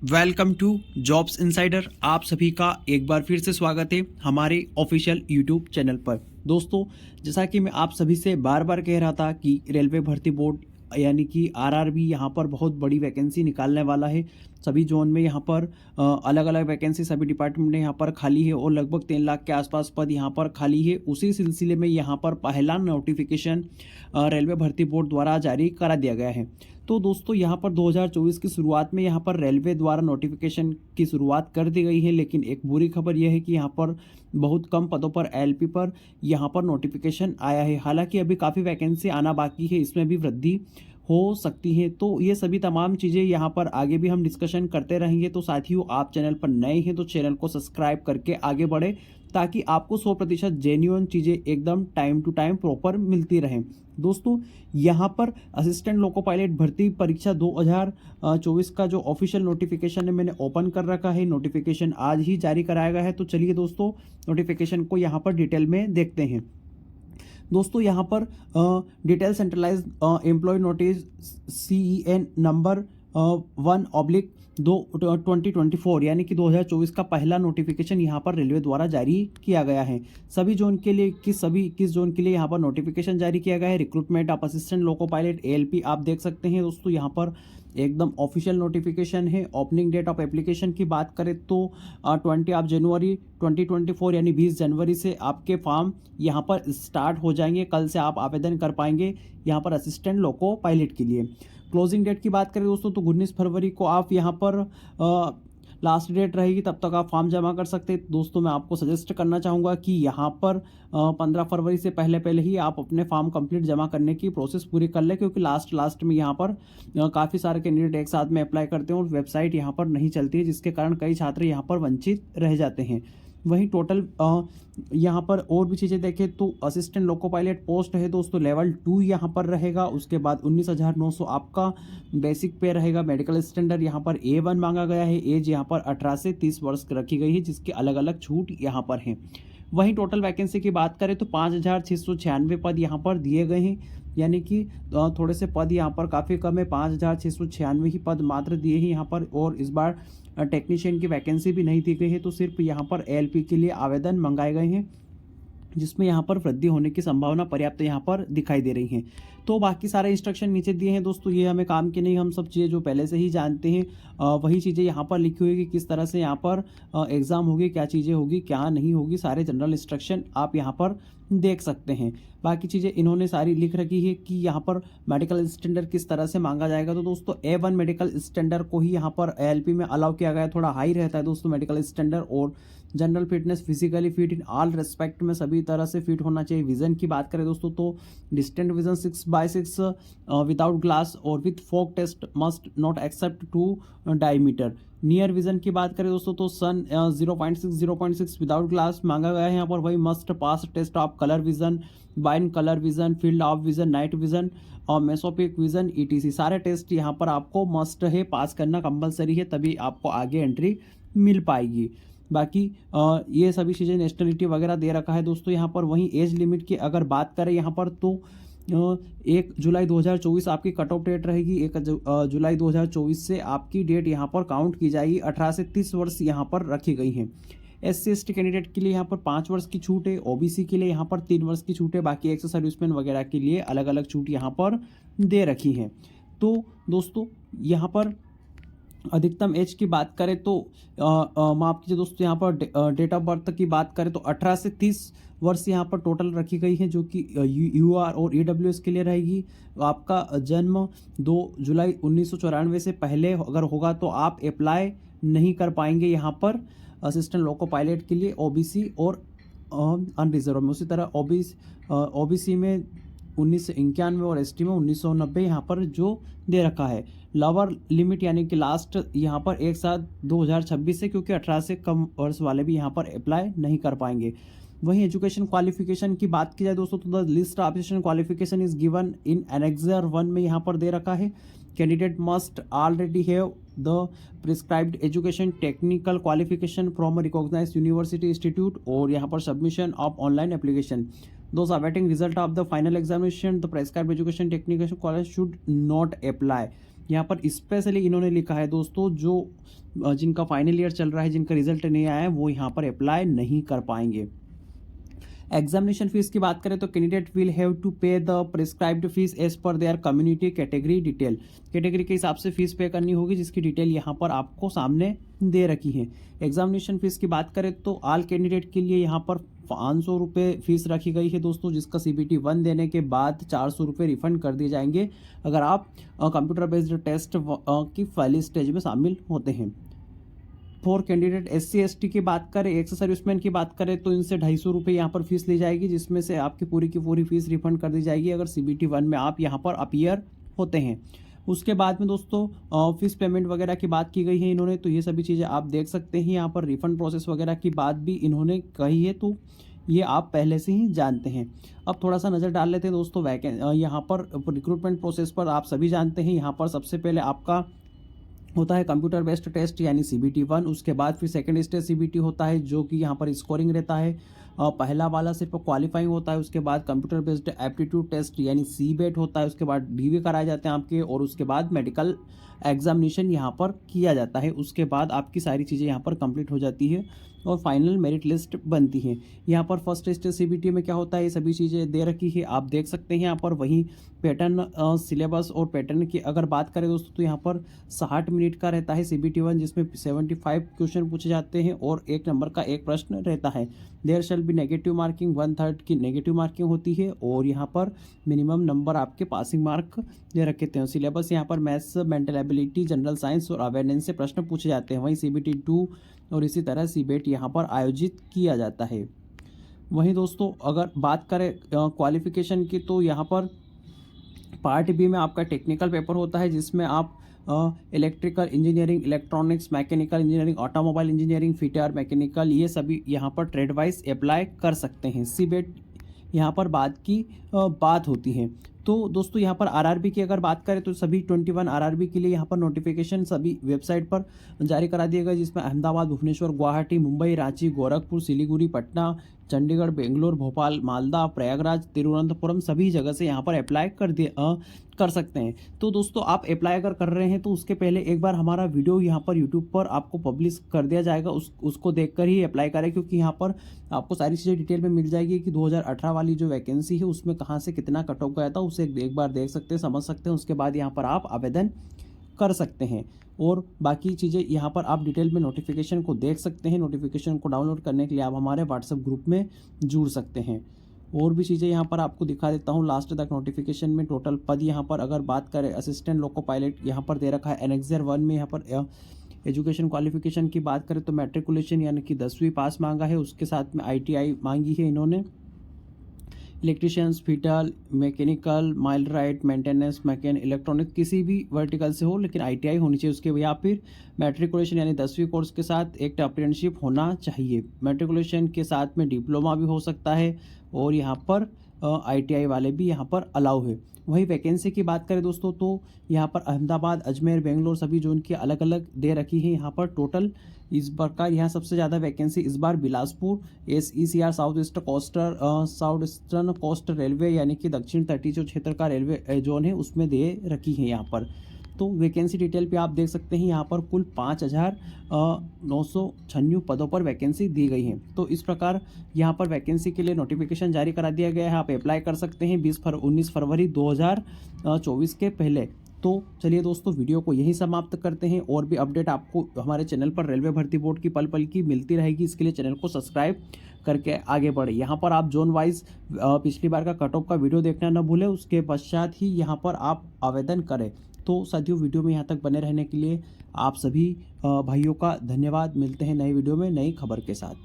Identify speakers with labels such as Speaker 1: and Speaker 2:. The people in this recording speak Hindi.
Speaker 1: Welcome to jobs insider. आप सभी का एक बार फिर से स्वागत है हमारे ऑफिशियल यूट्यूब चैनल पर। दोस्तों, जैसा कि मैं आप सभी से बार बार कह रहा था कि रेलवे भर्ती बोर्ड यानी कि आरआरबी यहाँ पर बहुत बड़ी वैकेंसी निकालने वाला है। सभी जोन में यहाँ पर अलग अलग वैकेंसी सभी डिपार्टमेंट में यहाँ पर खाली है और लगभग 3 लाख के आसपास पद यहाँ पर खाली है। उसी सिलसिले में यहाँ पर पहला नोटिफिकेशन रेलवे भर्ती बोर्ड द्वारा जारी करा दिया गया है। तो दोस्तों, यहाँ पर 2024 की शुरुआत में यहाँ पर रेलवे द्वारा नोटिफिकेशन की शुरुआत कर दी गई है, लेकिन एक बुरी खबर यह है कि यहाँ पर बहुत कम पदों पर एलपी पर यहाँ पर नोटिफिकेशन आया है। हालांकि अभी काफ़ी वैकेंसी आना बाकी है, इसमें भी वृद्धि हो सकती है। तो ये सभी तमाम चीज़ें यहाँ पर आगे भी हम डिस्कशन करते रहेंगे। तो साथियों, आप चैनल पर नए हैं तो चैनल को सब्सक्राइब करके आगे बढ़े ताकि आपको 100% जेन्युइन चीज़ें एकदम टाइम टू टाइम प्रॉपर मिलती रहें। दोस्तों, यहाँ पर असिस्टेंट लोको पायलट भर्ती परीक्षा 2024 का जो ऑफिशियल नोटिफिकेशन है मैंने ओपन कर रखा है। नोटिफिकेशन आज ही जारी कराया गया है। तो चलिए दोस्तों, नोटिफिकेशन को यहाँ पर डिटेल में देखते हैं। दोस्तों, यहाँ पर detail centralise employ notice CEN number 1/2024 यानी कि 2024 का पहला नोटिफिकेशन यहाँ पर रेलवे द्वारा जारी किया गया है। सभी जोन के लिए किस जोन के लिए यहाँ पर नोटिफिकेशन जारी किया गया है। Recruitment of assistant loco pilot ALP आप देख सकते हैं। दोस्तों, यहाँ पर एकदम ऑफिशियल नोटिफिकेशन है। ओपनिंग डेट ऑफ एप्लीकेशन की बात करें तो 20 जनवरी 2024 यानी 20 जनवरी से आपके फॉर्म यहाँ पर स्टार्ट हो जाएंगे। कल से आप आवेदन कर पाएंगे यहाँ पर असिस्टेंट लोको पायलट के लिए। क्लोजिंग डेट की बात करें दोस्तों तो 19 फरवरी को आप यहाँ पर लास्ट डेट रहेगी, तब तक आप फॉर्म जमा कर सकते हैं। दोस्तों, मैं आपको सजेस्ट करना चाहूँगा कि यहाँ पर 15 फरवरी से पहले ही आप अपने फॉर्म कंप्लीट जमा करने की प्रोसेस पूरी कर लें, क्योंकि लास्ट में यहाँ पर काफ़ी सारे कैंडिडेट एक साथ में अप्लाई करते हैं और वेबसाइट यहाँ पर नहीं चलती है, जिसके कारण कई छात्र यहाँ पर वंचित रह जाते हैं। वहीं टोटल यहाँ पर और भी चीज़ें देखें तो असिस्टेंट लोको पायलट पोस्ट है दोस्तों लेवल 2 यहाँ पर रहेगा। उसके बाद 19,900 आपका बेसिक पे रहेगा। मेडिकल स्टैंडर्ड यहाँ पर A1 मांगा गया है। एज यहाँ पर 18 से 30 वर्ष रखी गई है, जिसकी अलग अलग छूट यहाँ पर हैं। वहीं टोटल वैकेंसी की बात करें तो 5,696 पद यहाँ पर दिए गए हैं, यानी कि थोड़े से पद यहाँ पर काफ़ी कम है। 5,696 ही पद मात्र दिए हैं यहाँ पर। और इस बार टेक्नीशियन की वैकेंसी भी नहीं दी गई है, तो सिर्फ यहाँ पर ALP के लिए आवेदन मंगाए गए हैं, जिसमें यहाँ पर वृद्धि होने की संभावना पर्याप्त यहाँ पर दिखाई दे रही हैं। तो बाकी सारे इंस्ट्रक्शन नीचे दिए हैं दोस्तों, ये हमें काम की नहीं, हम सब चीज़ें जो पहले से ही जानते हैं वही चीज़ें यहाँ पर लिखी हुई कि किस तरह से यहाँ पर एग्ज़ाम होगी, क्या चीज़ें होगी, क्या नहीं होगी, सारे जनरल इंस्ट्रक्शन आप यहाँ पर देख सकते हैं। बाकी चीज़ें इन्होंने सारी लिख रखी है कि यहाँ पर मेडिकल स्टैंडर्ड किस तरह से मांगा जाएगा। तो दोस्तों, A1 मेडिकल स्टैंडर्ड को ही यहाँ पर ALP में अलाउ किया गया है। थोड़ा हाई रहता है दोस्तों मेडिकल स्टैंडर्ड। और general fitness, physically fit in all respect में सभी तरह से फिट होना चाहिए। विजन की बात करें दोस्तों तो डिस्टेंट विजन 6/6 विदाउट ग्लास और विथ फोक test must not except 2 diameter. Near vision की बात करें दोस्तों तो सन 0.6 विदाउट ग्लास मांगा गया है यहाँ पर। वही must pass test of colour vision, बाइन colour vision, field of vision, night vision और मेसोपिक विजन ETC सारे टेस्ट यहाँ पर आपको मस्ट है, पास करना कंपलसरी है, तभी आपको आगे एंट्री मिल पाएगी। बाकी ये सभी चीज़ें नेशनलिटी वगैरह दे रखा है दोस्तों यहाँ पर। वहीं एज लिमिट की अगर बात करें यहाँ पर तो 1 जुलाई 2024 आपकी कट ऑफ डेट रहेगी। 1 जुलाई 2024 से आपकी डेट यहाँ पर काउंट की जाएगी। 18 से 30 वर्ष यहाँ पर रखी गई हैं। SC/ST कैंडिडेट के लिए यहाँ पर 5 वर्ष की छूट है। OBC के लिए यहाँ पर 3 वर्ष की छूट है। बाकी एक्स सर्विसमैन वगैरह के लिए अलग अलग छूट यहाँ पर दे रखी हैं। तो दोस्तों, यहाँ पर अधिकतम एज की बात करें तो माफ कीजिए दोस्तों, यहाँ पर डेट ऑफ बर्थ की बात करें तो 18 से 30 वर्ष यहाँ पर टोटल रखी गई है, जो कि UR और EWS के लिए रहेगी। आपका जन्म 2 जुलाई 1994 से पहले अगर होगा तो आप अप्लाई नहीं कर पाएंगे यहाँ पर असिस्टेंट लोको पायलट के लिए OBC और अनरिजर्व में। उसी तरह OBC में 1991 और ST में 1990 यहाँ पर जो दे रखा है। लोअर लिमिट यानी कि लास्ट यहाँ पर एक साथ 2026 से, क्योंकि 18 से कम वर्ष वाले भी यहाँ पर अप्लाई नहीं कर पाएंगे। वहीं एजुकेशन क्वालिफिकेशन की बात की जाए दोस्तों तो the list of education qualification is given in annexure 1 में यहाँ पर दे रखा है। Candidate must already have the prescribed education technical qualification from recognised university institute और यहाँ पर submission of online application. Those awaiting result of the final examination, the prescribed education technical college should not apply. यहाँ पर स्पेशली इन्होंने लिखा है दोस्तों, जो जिनका फाइनल ईयर चल रहा है, जिनका रिजल्ट नहीं आया है, वो यहाँ पर अप्लाई नहीं कर पाएंगे। एग्जामिनेशन फीस की बात करें तो candidate will have to pay the prescribed fees as per their community category detail. Category के हिसाब से फीस पे करनी होगी, जिसकी डिटेल यहाँ पर आपको सामने दे रखी है। एग्जामिनेशन फीस की बात करें तो ऑल कैंडिडेट के लिए यहाँ पर 500 रुपये फीस रखी गई है दोस्तों, जिसका CBT 1 देने के बाद 400 रुपये रिफंड कर दिए जाएंगे अगर आप कंप्यूटर बेस्ड टेस्ट की पहली स्टेज में शामिल होते हैं। फॉर कैंडिडेट SC ST की बात करें, एक्स सर्विसमैन की बात करें तो इनसे 250 रुपये यहाँ पर फीस ली जाएगी, जिसमें से आपकी पूरी की पूरी फीस रिफंड कर दी जाएगी अगर CBT 1 में आप यहाँ पर अपीयर होते हैं। उसके बाद में दोस्तों फीस पेमेंट वगैरह की बात की गई है इन्होंने, तो ये सभी चीज़ें आप देख सकते हैं। यहाँ पर रिफंड प्रोसेस वगैरह की बात भी इन्होंने कही है, तो ये आप पहले से ही जानते हैं। अब थोड़ा सा नज़र डाल लेते हैं दोस्तों यहाँ पर रिक्रूटमेंट प्रोसेस पर। आप सभी जानते हैं यहाँ पर सबसे पहले आपका होता है कंप्यूटर बेस्ड टेस्ट यानी CBT 1, उसके बाद फिर सेकंड स्टेज CBT होता है जो कि यहाँ पर स्कोरिंग रहता है। पहला वाला सिर्फ क्वालिफाइंग होता है, उसके बाद कंप्यूटर बेस्ड एप्टीट्यूड टेस्ट यानी CBET होता है, उसके बाद DV कराए जाते हैं आपके, और उसके बाद मेडिकल एग्जामिनेशन यहाँ पर किया जाता है। उसके बाद आपकी सारी चीज़ें यहाँ पर कंप्लीट हो जाती है और फाइनल मेरिट लिस्ट बनती है। यहाँ पर फर्स्ट स्टेज CBT में क्या होता है, ये सभी चीज़ें दे रखी है, आप देख सकते हैं यहाँ पर। वहीं पैटर्न सिलेबस और पैटर्न की अगर बात करें दोस्तों तो यहाँ पर 60 मिनट का रहता है CBT 1, जिसमें 75 क्वेश्चन पूछे जाते हैं और 1 नंबर का एक प्रश्न रहता है। There shall be negative marking, 1/3 की नेगेटिव मार्किंग होती है और यहाँ पर मिनिमम नंबर आपके पासिंग मार्क दे रखे थे। सिलेबस यहाँ पर maths, mental ability, general science और अवेयरनेस से प्रश्न पूछे जाते हैं। वहीं CBT 2 और इसी तरह CBET यहाँ पर आयोजित किया जाता है। वहीं दोस्तों अगर बात करें क्वालिफिकेशन की, तो यहाँ पर पार्ट B में आपका टेक्निकल पेपर होता है, जिसमें आप electrical engineering, electronics, mechanical engineering, automobile engineering, fitter, mechanical, ये सभी यहाँ पर ट्रेड वाइज अप्लाई कर सकते हैं। CBET यहाँ पर बात होती है। तो दोस्तों यहाँ पर RRB की अगर बात करें तो सभी 21 RRB के लिए यहाँ पर नोटिफिकेशन सभी वेबसाइट पर जारी करा दिए गए, जिसमें अहमदाबाद, भुवनेश्वर, गुवाहाटी, मुंबई, रांची, गोरखपुर, सिलीगुड़ी, पटना, चंडीगढ़, बेंगलोर, भोपाल, मालदा, प्रयागराज, तिरुवनंतपुरम सभी जगह से यहाँ पर अप्लाई कर सकते हैं। तो दोस्तों आप अप्लाई अगर कर रहे हैं तो उसके पहले एक बार हमारा वीडियो यहाँ पर यूट्यूब पर आपको पब्लिश कर दिया जाएगा, उसको देखकर ही अप्लाई करें, क्योंकि यहाँ पर आपको सारी चीज़ें डिटेल में मिल जाएगी कि 2018 वाली जो वैकेंसी है उसमें कहाँ से कितना कट ऑफ गया था, उसे एक बार देख सकते हैं, समझ सकते हैं। उसके बाद यहाँ पर आप आवेदन कर सकते हैं और बाकी चीज़ें यहाँ पर आप डिटेल में नोटिफिकेशन को देख सकते हैं। नोटिफिकेशन को डाउनलोड करने के लिए आप हमारे व्हाट्सएप ग्रुप में जुड़ सकते हैं। और भी चीज़ें यहाँ पर आपको दिखा देता हूँ लास्ट तक नोटिफिकेशन में। टोटल पद यहाँ पर अगर बात करें, असिस्टेंट लोको पायलट यहाँ पर दे रखा है। एनेक्सर 1 में यहाँ पर एजुकेशन क्वालिफिकेशन की बात करें तो मैट्रिकुलेशन यानी कि 10वीं पास मांगा है, उसके साथ में ITI मांगी है इन्होंने। Electricians, fitter, mechanical, millwright, maintenance, mechanic, electronic किसी भी वर्टिकल से हो, लेकिन ITI होनी चाहिए उसके, या फिर मैट्रिकुलेशन यानी 10वीं कोर्स के साथ एक अप्रेंटिसशिप होना चाहिए। मैट्रिकुलेशन के साथ में डिप्लोमा भी हो सकता है और यहाँ पर ITI वाले भी यहाँ पर अलाउ है। वही वैकेंसी की बात करें दोस्तों तो यहाँ पर अहमदाबाद, अजमेर, बेंगलोर सभी जोन की अलग अलग दे रखी है। यहाँ पर टोटल इस प्रकार यहाँ सबसे ज़्यादा वैकेंसी इस बार Bilaspur SECR south eastern coast railway यानी कि दक्षिण तटीय जो क्षेत्र का रेलवे जोन है उसमें दे रखी है यहाँ पर। तो वैकेंसी डिटेल पे आप देख सकते हैं यहाँ पर कुल 5,996 पदों पर वैकेंसी दी गई है। तो इस प्रकार यहाँ पर वैकेंसी के लिए नोटिफिकेशन जारी करा दिया गया है। आप अप्लाई कर सकते हैं 19 फरवरी 2024 के पहले। तो चलिए दोस्तों वीडियो को यहीं समाप्त करते हैं। और भी अपडेट आपको हमारे चैनल पर रेलवे भर्ती बोर्ड की पल पल की मिलती रहेगी, इसके लिए चैनल को सब्सक्राइब करके आगे बढ़े। यहाँ पर आप जोन वाइज पिछली बार का कट ऑफ का वीडियो देखना न भूलें, उसके पश्चात ही यहाँ पर आप आवेदन करें। तो साथियों वीडियो में यहाँ तक बने रहने के लिए आप सभी भाइयों का धन्यवाद। मिलते हैं नए वीडियो में नई खबर के साथ।